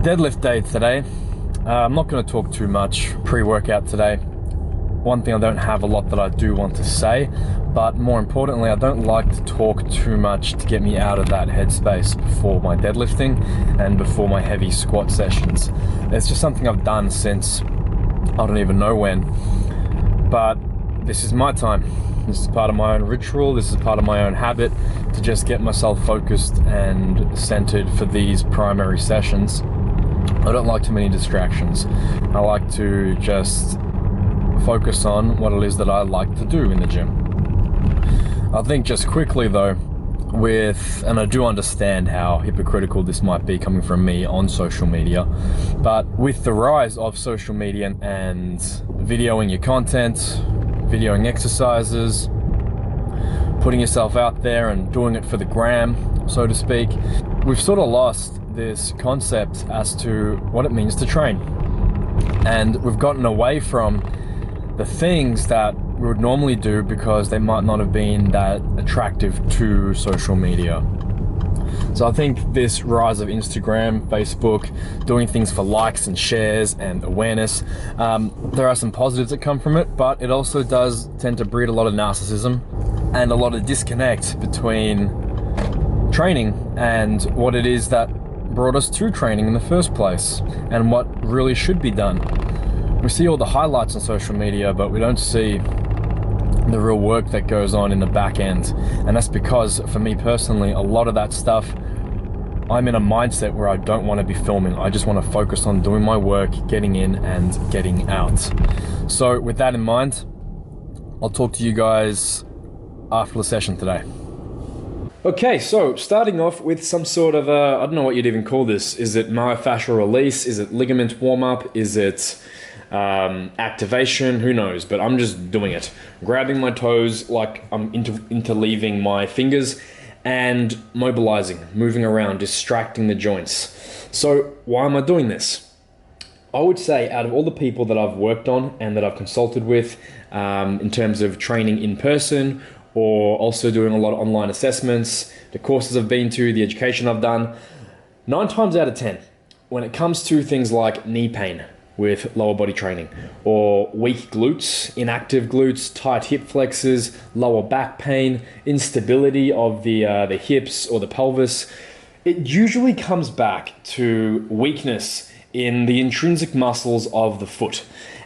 Deadlift day today. I'm not going to talk too much pre-workout today. One thing, I don't have a lot that I do want to say, but more importantly, I don't like to talk too much to get me out of that headspace before my deadlifting and before my heavy squat sessions. It's just something I've done since I don't even know when, but this is my time. This is part of my own ritual. This is part of my own habit to just get myself focused and centered for these primary sessions. I don't like too many distractions. I like to just focus on what it is that I like to do in the gym. I think just quickly though, and I do understand how hypocritical this might be coming from me on social media, but with the rise of social media and videoing your content, videoing exercises, putting yourself out there and doing it for the gram, so to speak, we've sort of lost this concept as to what it means to train. And we've gotten away from the things that we would normally do because they might not have been that attractive to social media. So I think this rise of Instagram, Facebook, doing things for likes and shares and awareness, there are some positives that come from it, but it also does tend to breed a lot of narcissism and a lot of disconnect between training and what it is that brought us to training in the first place and what really should be done. We see all the highlights on social media, but we don't see the real work that goes on in the back end. And that's because, for me personally, a lot of that stuff, I'm in a mindset where I don't want to be filming. I just want to focus on doing my work, getting in and getting out. So with that in mind, I'll talk to you guys after the session today. Okay, so starting off with some sort of I don't know what you'd even call this. Is it myofascial release? Is it ligament warm-up? Is it activation? Who knows? But I'm just doing it. Grabbing my toes like I'm interleaving my fingers and mobilizing, moving around, distracting the joints. So why am I doing this? I would say out of all the people that I've worked on and that I've consulted with in terms of training in person, or also doing a lot of online assessments, the courses I've been to, the education I've done, 9 times out of 10, when it comes to things like knee pain with lower body training, or weak glutes, inactive glutes, tight hip flexors, lower back pain, instability of the hips or the pelvis, it usually comes back to weakness in the intrinsic muscles of the foot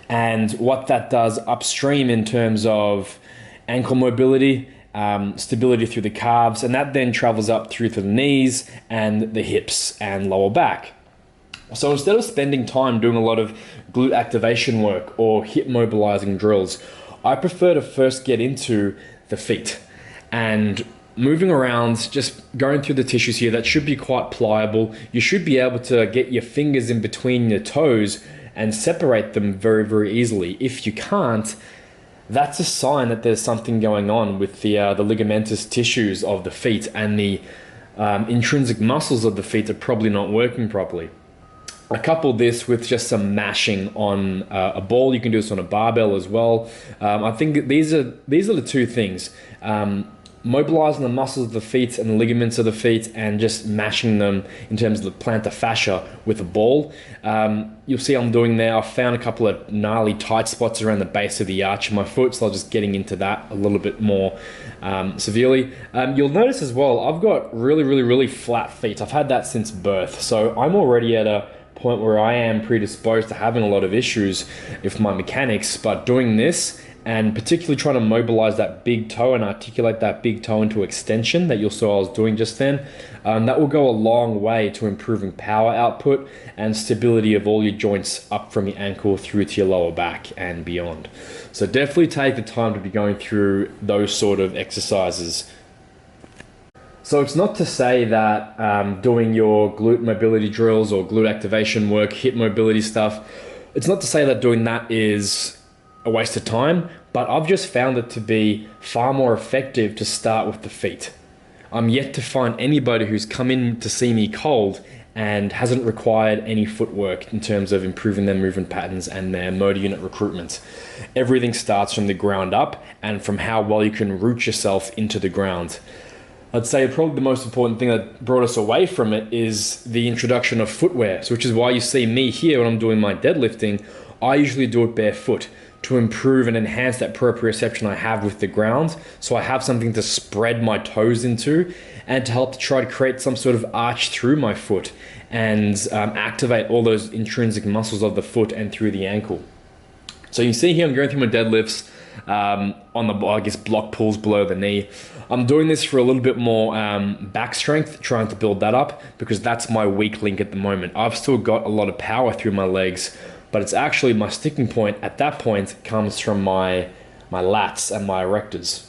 and what that does upstream in terms of ankle mobility, stability through the calves, and that then travels up through to the knees and the hips and lower back. So instead of spending time doing a lot of glute activation work or hip mobilizing drills, I prefer to first get into the feet and moving around, just going through the tissues here. That should be quite pliable. You should be able to get your fingers in between your toes and separate them very, very easily. If you can't, that's a sign that there's something going on with the ligamentous tissues of the feet, and the intrinsic muscles of the feet are probably not working properly. I couple this with just some mashing on a ball. You can do this on a barbell as well. I think that these are the two things. Mobilizing the muscles of the feet and the ligaments of the feet and just mashing them in terms of the plantar fascia with a ball. You'll see I'm doing there. I found a couple of gnarly tight spots around the base of the arch of my foot, so I'm just getting into that a little bit more severely. You'll notice as well, I've got really flat feet. I've had that since birth, so I'm already at a point where I am predisposed to having a lot of issues with my mechanics, but doing this and particularly trying to mobilize that big toe and articulate that big toe into extension that you saw I was doing just then, that will go a long way to improving power output and stability of all your joints up from your ankle through to your lower back and beyond. So definitely take the time to be going through those sort of exercises. So it's not to say that doing your glute mobility drills or glute activation work, hip mobility stuff, it's not to say that doing that is a waste of time, but I've just found it to be far more effective to start with the feet. I'm yet to find anybody who's come in to see me cold and hasn't required any footwork in terms of improving their movement patterns and their motor unit recruitment. Everything starts from the ground up and from how well you can root yourself into the ground. I'd say probably the most important thing that brought us away from it is the introduction of footwear. So which is why you see me here when I'm doing my deadlifting, I usually do it barefoot to improve and enhance that proprioception I have with the ground. So I have something to spread my toes into and to help to try to create some sort of arch through my foot and activate all those intrinsic muscles of the foot and through the ankle. So you see here I'm going through my deadlifts on the, I guess, block pulls below the knee. I'm doing this for a little bit more back strength, trying to build that up because that's my weak link at the moment. I've still got a lot of power through my legs, but it's actually my sticking point at that point comes from my lats and my erectors.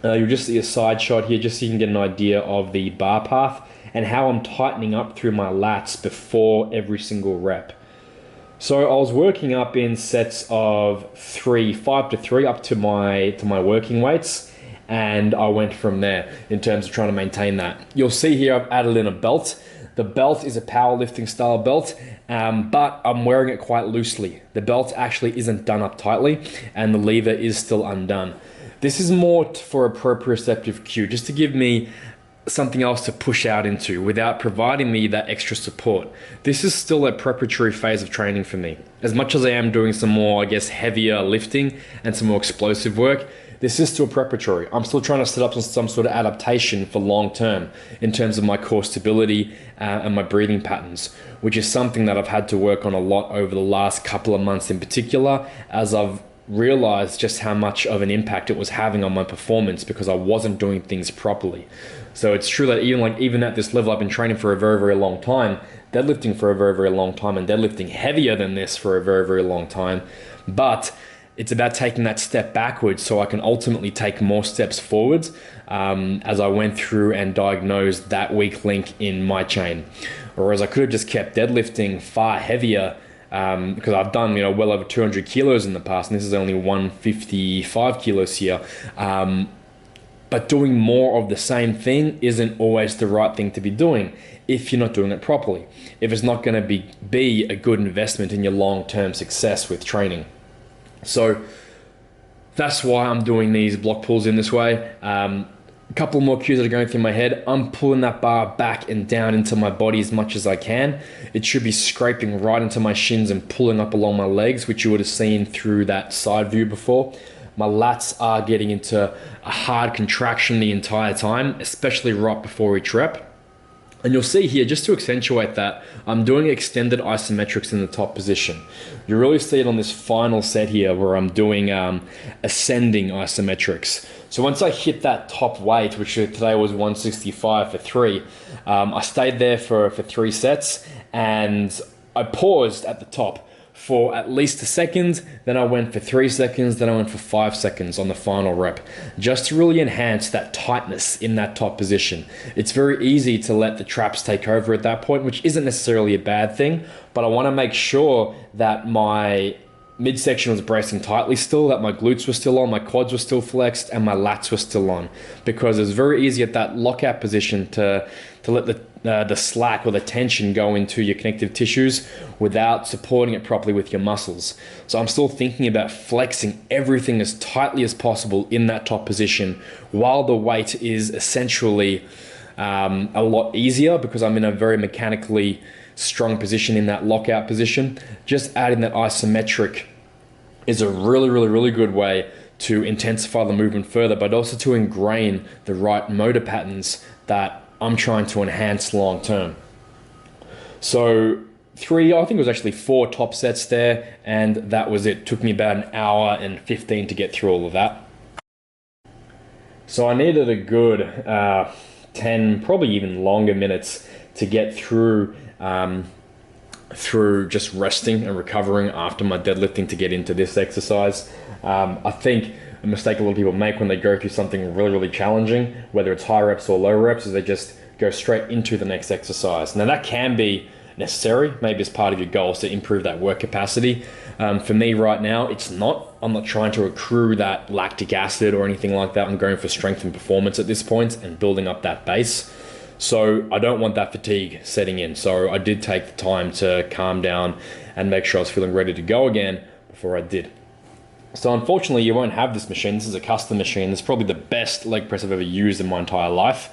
You'll just see a side shot here just so you can get an idea of the bar path and how I'm tightening up through my lats before every single rep. So I was working up in sets of 5 to 3 up to my working weights, and I went from there in terms of trying to maintain that. You'll see here I've added in a belt. The belt is a powerlifting style belt, but I'm wearing it quite loosely. The belt actually isn't done up tightly and the lever is still undone. This is more for a proprioceptive cue, just to give me something else to push out into without providing me that extra support. This is still a preparatory phase of training for me. As much as I am doing some more, I guess, heavier lifting and some more explosive work, this is still preparatory. I'm still trying to set up some sort of adaptation for long term in terms of my core stability and my breathing patterns, which is something that I've had to work on a lot over the last couple of months in particular, as I've realized just how much of an impact it was having on my performance because I wasn't doing things properly. So it's true that even at this level, I've been training for a very, very long time, deadlifting for a very, very long time, and deadlifting heavier than this for a very, very long time. But it's about taking that step backwards so I can ultimately take more steps forwards as I went through and diagnosed that weak link in my chain. Whereas I could have just kept deadlifting far heavier because I've done well over 200 kilos in the past, and this is only 155 kilos here. But doing more of the same thing isn't always the right thing to be doing if you're not doing it properly, if it's not going to be a good investment in your long-term success with training. So that's why I'm doing these block pulls in this way. A couple more cues that are going through my head. I'm pulling that bar back and down into my body as much as I can. It should be scraping right into my shins and pulling up along my legs, which you would have seen through that side view before. My lats are getting into a hard contraction the entire time, especially right before each rep. And you'll see here, just to accentuate that, I'm doing extended isometrics in the top position. You really see it on this final set here where I'm doing ascending isometrics. So once I hit that top weight, which today was 165 for 3, I stayed there for 3 sets and I paused at the top for at least a second, then I went for 3 seconds, then I went for 5 seconds on the final rep, just to really enhance that tightness in that top position. It's very easy to let the traps take over at that point, which isn't necessarily a bad thing, but I want to make sure that my midsection was bracing tightly still, that my glutes were still on, my quads were still flexed, and my lats were still on, because it's very easy at that lockout position to let the slack or the tension go into your connective tissues without supporting it properly with your muscles. So I'm still thinking about flexing everything as tightly as possible in that top position while the weight is essentially a lot easier because I'm in a very mechanically strong position in that lockout position. Just adding that isometric is a really good way to intensify the movement further, but also to ingrain the right motor patterns that I'm trying to enhance long term. So I think it was actually 4 top sets there, and that was it. Took me about an hour and 15 to get through all of that. So I needed a good 10, probably even longer minutes to get through just resting and recovering after my deadlifting to get into this exercise. I think a mistake a lot of people make when they go through something really challenging, whether it's high reps or low reps, is they just go straight into the next exercise. Now that can be necessary, maybe as part of your goals to improve that work capacity. For me right now, it's not. I'm not trying to accrue that lactic acid or anything like that. I'm going for strength and performance at this point and building up that base. So I don't want that fatigue setting in. So I did take the time to calm down and make sure I was feeling ready to go again before I did. So unfortunately, you won't have this machine. This is a custom machine. It's probably the best leg press I've ever used in my entire life.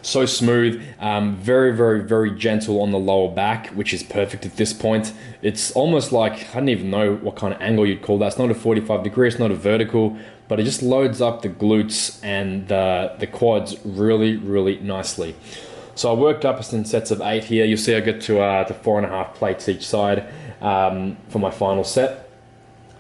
So smooth, very, very, very gentle on the lower back, which is perfect at this point. It's almost like, I don't even know what kind of angle you'd call that. It's not a 45 degree, it's not a vertical, but it just loads up the glutes and the quads really, really nicely. So I worked up in sets of 8 here. You'll see I get to 4.5 plates each side for my final set.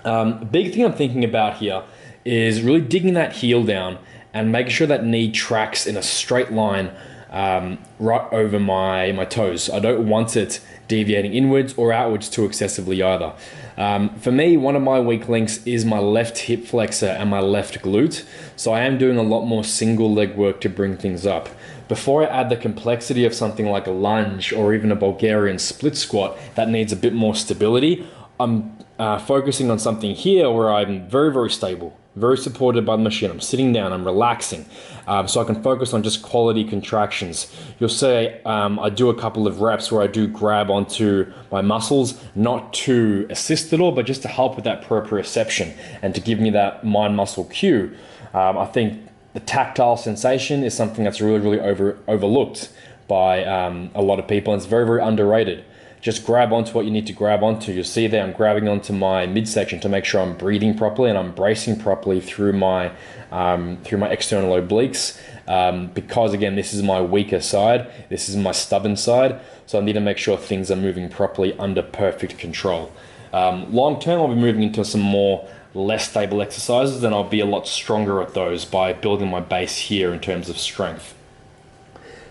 The big thing I'm thinking about here is really digging that heel down and making sure that knee tracks in a straight line right over my toes. I don't want it deviating inwards or outwards too excessively either. For me, one of my weak links is my left hip flexor and my left glute. So I am doing a lot more single leg work to bring things up. Before I add the complexity of something like a lunge or even a Bulgarian split squat that needs a bit more stability, I'm focusing on something here where I'm very, very stable, very supported by the machine. I'm sitting down, I'm relaxing, so I can focus on just quality contractions. You'll see I do a couple of reps where I do grab onto my muscles, not to assist at all, but just to help with that proprioception and to give me that mind muscle cue. I think the tactile sensation is something that's really, really overlooked by a lot of people, and it's very, very underrated. Just grab onto what you need to grab onto. You'll see there I'm grabbing onto my midsection to make sure I'm breathing properly and I'm bracing properly through my external obliques, because again, this is my weaker side, this is my stubborn side, so I need to make sure things are moving properly under perfect control. Long term, I'll be moving into some more less stable exercises, and I'll be a lot stronger at those by building my base here in terms of strength.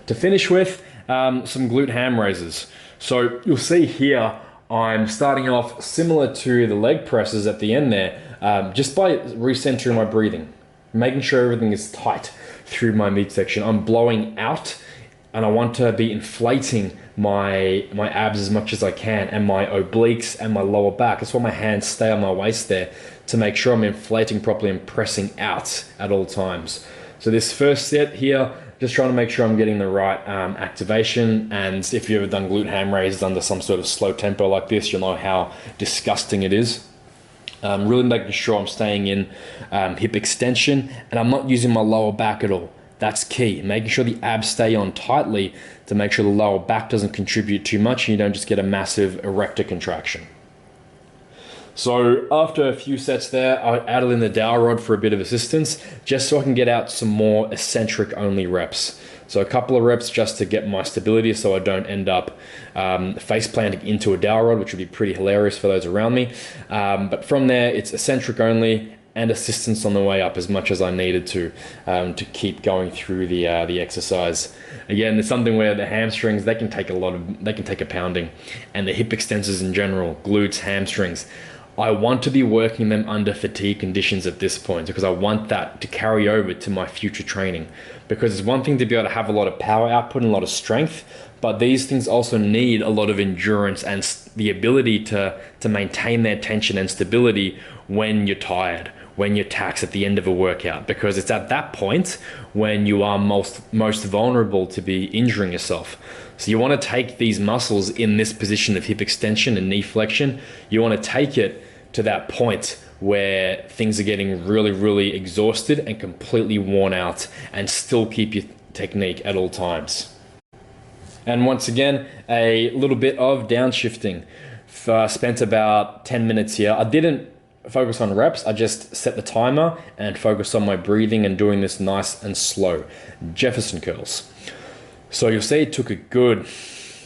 To finish with, some glute ham raises. So you'll see here, I'm starting off similar to the leg presses at the end there, just by recentering my breathing, making sure everything is tight through my midsection. I'm blowing out, and I want to be inflating my abs as much as I can, and my obliques and my lower back. That's why my hands stay on my waist there, to make sure I'm inflating properly and pressing out at all times. So this first set here, just trying to make sure I'm getting the right activation. And if you've ever done glute ham raises under some sort of slow tempo like this, you'll know how disgusting it is. Really making sure I'm staying in hip extension, and I'm not using my lower back at all. That's key, making sure the abs stay on tightly to make sure the lower back doesn't contribute too much and you don't just get a massive erector contraction. So after a few sets there, I added in the dowel rod for a bit of assistance, just so I can get out some more eccentric only reps. So a couple of reps just to get my stability so I don't end up face planting into a dowel rod, which would be pretty hilarious for those around me. But from there, it's eccentric only and assistance on the way up as much as I needed to keep going through the exercise. Again, there's something where the hamstrings, they can take a pounding, and the hip extensors in general, glutes, hamstrings, I want to be working them under fatigue conditions at this point, because I want that to carry over to my future training. Because it's one thing to be able to have a lot of power output and a lot of strength, but these things also need a lot of endurance and the ability to maintain their tension and stability when you're tired, when you're taxed at the end of a workout, because it's at that point when you are most vulnerable to be injuring yourself. So you want to take these muscles in this position of hip extension and knee flexion, you want to take it to that point where things are getting really, really exhausted and completely worn out, and still keep your technique at all times. And once again, a little bit of downshifting. Spent about 10 minutes here. I didn't focus on reps, I just set the timer and focused on my breathing and doing this nice and slow. Jefferson curls. So you'll see it took a good,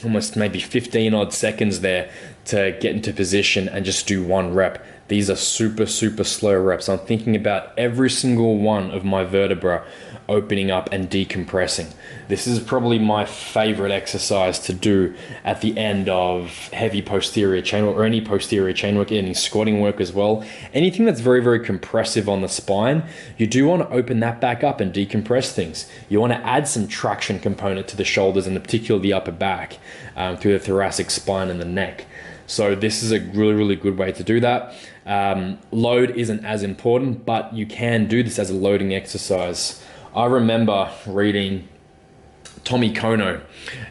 almost maybe 15 odd seconds there to get into position and just do one rep. These are super, super slow reps. I'm thinking about every single one of my vertebra opening up and decompressing. This is probably my favorite exercise to do at the end of heavy posterior chain work, or any posterior chain work, any squatting work as well. Anything that's very, very compressive on the spine, you do want to open that back up and decompress things. You want to add some traction component to the shoulders, and particularly the upper back, through the thoracic spine and the neck. So this is a really, really good way to do that. Load isn't as important, but you can do this as a loading exercise. I remember reading Tommy Kono.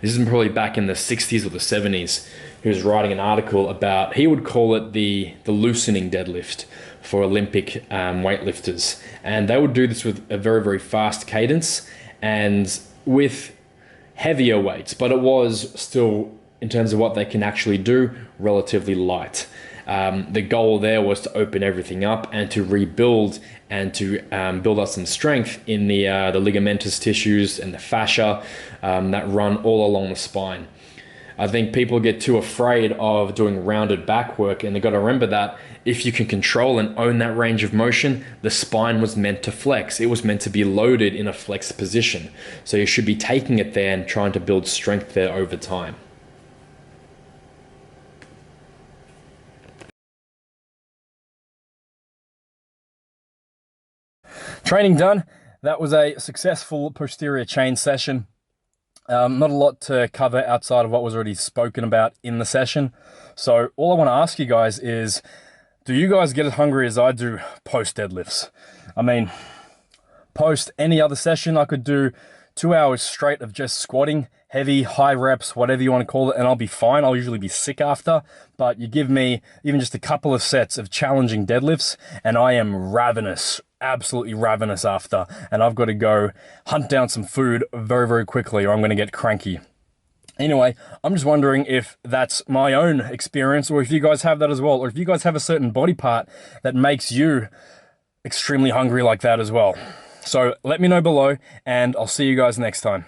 This is probably back in the 60s or the 70s. He was writing an article about, he would call it the loosening deadlift for Olympic weightlifters. And they would do this with a very, very fast cadence and with heavier weights, but it was still, in terms of what they can actually do, relatively light. The goal there was to open everything up and to rebuild and to build up some strength in the ligamentous tissues and the fascia that run all along the spine. I think people get too afraid of doing rounded back work, and they've got to remember that if you can control and own that range of motion, the spine was meant to flex. It was meant to be loaded in a flexed position. So you should be taking it there and trying to build strength there over time. Training done. That was a successful posterior chain session. Not a lot to cover outside of what was already spoken about in the session. So all I want to ask you guys is, do you guys get as hungry as I do post deadlifts? I mean, post any other session, I could do 2 hours straight of just squatting, heavy, high reps, whatever you want to call it, and I'll be fine. I'll usually be sick after, but you give me even just a couple of sets of challenging deadlifts and I am ravenous, absolutely ravenous after, and I've got to go hunt down some food very, very quickly or I'm going to get cranky. Anyway, I'm just wondering if that's my own experience or if you guys have that as well, or if you guys have a certain body part that makes you extremely hungry like that as well. So let me know below and I'll see you guys next time.